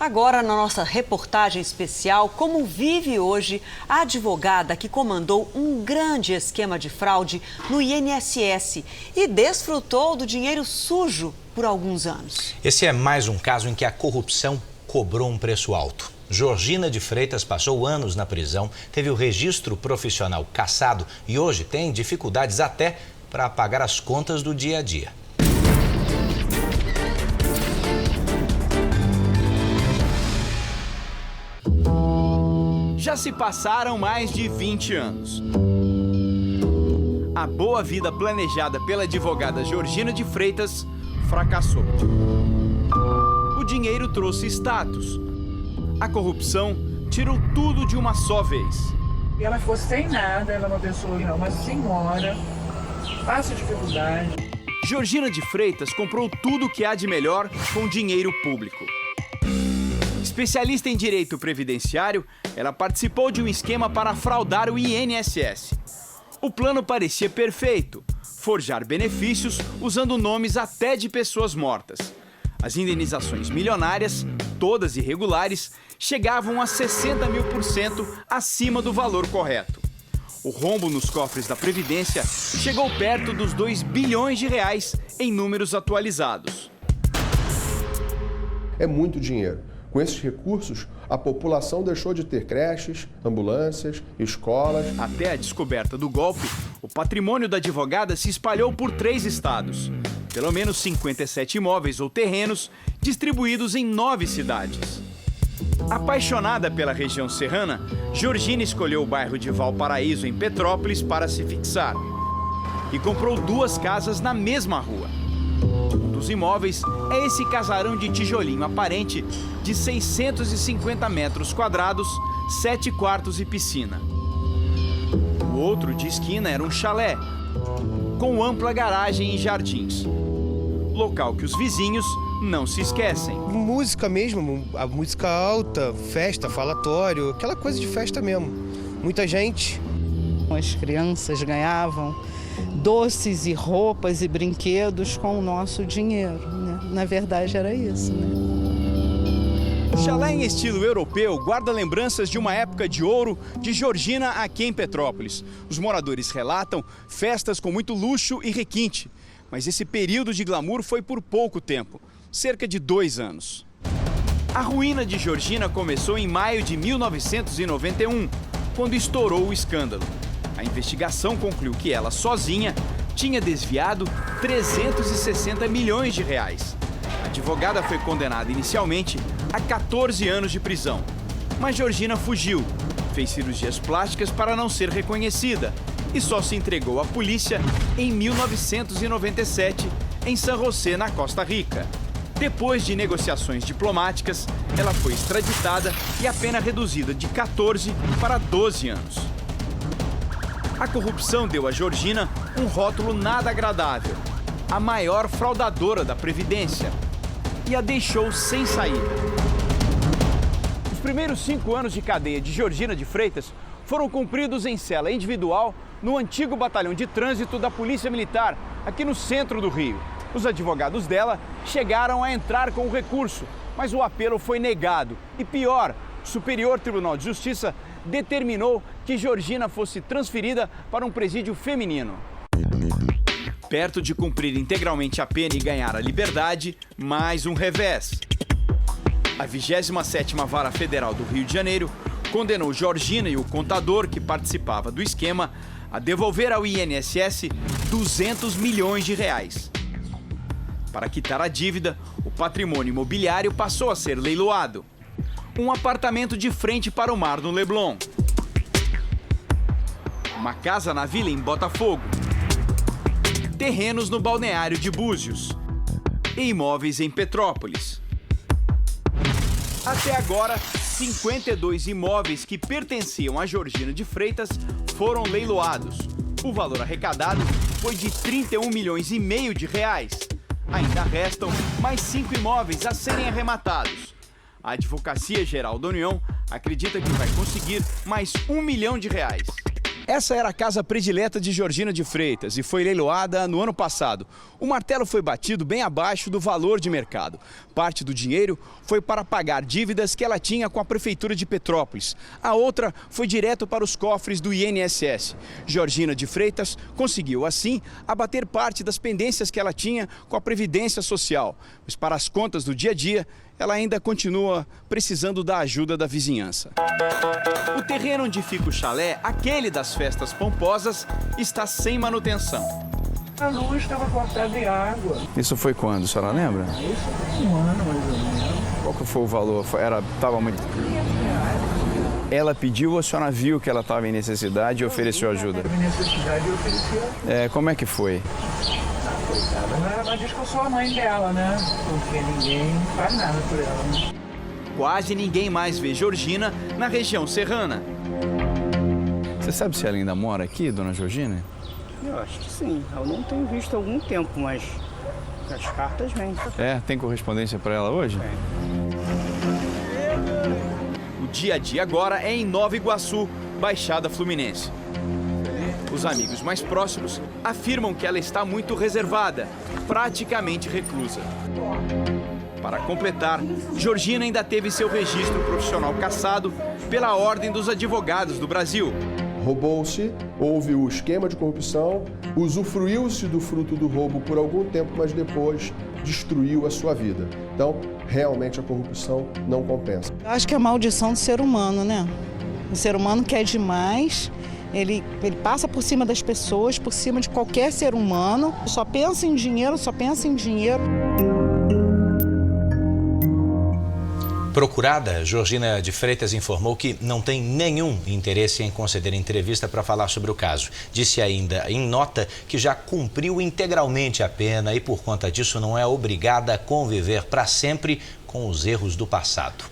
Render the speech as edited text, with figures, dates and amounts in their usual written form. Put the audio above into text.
Agora, na nossa reportagem especial, como vive hoje a advogada que comandou um grande esquema de fraude no INSS e desfrutou do dinheiro sujo por alguns anos. Esse é mais um caso em que a corrupção cobrou um preço alto. Georgina de Freitas passou anos na prisão, teve o registro profissional cassado e hoje tem dificuldades até para pagar as contas do dia a dia. Já se passaram mais de 20 anos. A boa vida planejada pela advogada Georgina de Freitas fracassou. O dinheiro trouxe status. A corrupção tirou tudo de uma só vez. E ela ficou sem nada, ela é uma pessoa, uma senhora, passa dificuldade. Georgina de Freitas comprou tudo o que há de melhor com dinheiro público. Especialista em direito previdenciário, ela participou de um esquema para fraudar o INSS. O plano parecia perfeito: forjar benefícios usando nomes até de pessoas mortas. As indenizações milionárias, todas irregulares, chegavam a 60 mil por cento acima do valor correto. O rombo nos cofres da Previdência chegou perto dos 2 bilhões de reais em números atualizados. É muito dinheiro. Com esses recursos, a população deixou de ter creches, ambulâncias, escolas. Até a descoberta do golpe, o patrimônio da advogada se espalhou por 3 estados. Pelo menos 57 imóveis ou terrenos distribuídos em 9 cidades. Apaixonada pela região serrana, Georgina escolheu o bairro de Valparaíso, em Petrópolis, para se fixar. E comprou 2 casas na mesma rua. Um dos imóveis é esse casarão de tijolinho aparente de 650 metros quadrados, 7 quartos e piscina. O outro de esquina era um chalé, com ampla garagem e jardins. Local que os vizinhos não se esquecem. Música mesmo, a música alta, festa, falatório, aquela coisa de festa mesmo. Muita gente. As crianças ganhavam doces e roupas e brinquedos com o nosso dinheiro, né? Na verdade era isso, né? Chalé em estilo europeu guarda lembranças de uma época de ouro de Georgina aqui em Petrópolis. Os moradores relatam festas com muito luxo e requinte. Mas esse período de glamour foi por pouco tempo, cerca de 2 anos. A ruína de Georgina começou em maio de 1991, quando estourou o escândalo. A investigação concluiu que ela, sozinha, tinha desviado 360 milhões de reais. A advogada foi condenada inicialmente a 14 anos de prisão. Mas Georgina fugiu, fez cirurgias plásticas para não ser reconhecida e só se entregou à polícia em 1997, em San José, na Costa Rica. Depois de negociações diplomáticas, ela foi extraditada e a pena reduzida de 14 para 12 anos. A corrupção deu a Georgina um rótulo nada agradável: a maior fraudadora da Previdência, e a deixou sem saída. Os primeiros 5 anos de cadeia de Georgina de Freitas foram cumpridos em cela individual no antigo batalhão de trânsito da Polícia Militar, aqui no centro do Rio. Os advogados dela chegaram a entrar com o recurso, mas o apelo foi negado. E pior, o Superior Tribunal de Justiça determinou que Georgina fosse transferida para um presídio feminino. Perto de cumprir integralmente a pena e ganhar a liberdade, mais um revés. A 27ª Vara Federal do Rio de Janeiro condenou Georgina e o contador que participava do esquema a devolver ao INSS 200 milhões de reais. Para quitar a dívida, o patrimônio imobiliário passou a ser leiloado. Um apartamento de frente para o mar no Leblon. Uma casa na vila em Botafogo. Terrenos no balneário de Búzios. E imóveis em Petrópolis. Até agora, 52 imóveis que pertenciam a Georgina de Freitas foram leiloados. O valor arrecadado foi de 31 milhões e meio de reais. Ainda restam mais 5 imóveis a serem arrematados. A Advocacia Geral da União acredita que vai conseguir mais 1 milhão de reais. Essa era a casa predileta de Georgina de Freitas e foi leiloada no ano passado. O martelo foi batido bem abaixo do valor de mercado. Parte do dinheiro foi para pagar dívidas que ela tinha com a Prefeitura de Petrópolis. A outra foi direto para os cofres do INSS. Georgina de Freitas conseguiu, assim, abater parte das pendências que ela tinha com a Previdência Social. Mas para as contas do dia a dia, ela ainda continua precisando da ajuda da vizinhança. O terreno onde fica o chalé, aquele das festas pomposas, está sem manutenção. A luz estava cortada de água. Isso foi quando, a senhora lembra? Isso foi um ano, mais ou menos. Qual que foi o valor? Estava muito... Ela pediu ou a senhora viu que ela estava em necessidade e ofereceu ajuda? Teve necessidade, eu ofereci. Como é que foi? Ela diz que eu sou a mãe dela, né? Porque ninguém faz nada por ela, né? Quase ninguém mais vê Georgina na região serrana. Você sabe se ela ainda mora aqui, dona Georgina? Eu acho que sim. Eu não tenho visto há algum tempo, mas as cartas vêm. Tem correspondência para ela hoje? O dia a dia agora é em Nova Iguaçu, Baixada Fluminense. Os amigos mais próximos afirmam que ela está muito reservada, praticamente reclusa. Para completar, Georgina ainda teve seu registro profissional cassado pela Ordem dos Advogados do Brasil. Roubou-se, houve o esquema de corrupção, usufruiu-se do fruto do roubo por algum tempo, mas depois destruiu a sua vida. Então, realmente a corrupção não compensa. Eu acho que é a maldição do ser humano, né? O ser humano quer demais. Ele passa por cima das pessoas, por cima de qualquer ser humano. Só pensa em dinheiro, só pensa em dinheiro. Procurada, Georgina de Freitas informou que não tem nenhum interesse em conceder entrevista para falar sobre o caso. Disse ainda em nota que já cumpriu integralmente a pena e, por conta disso, não é obrigada a conviver para sempre com os erros do passado.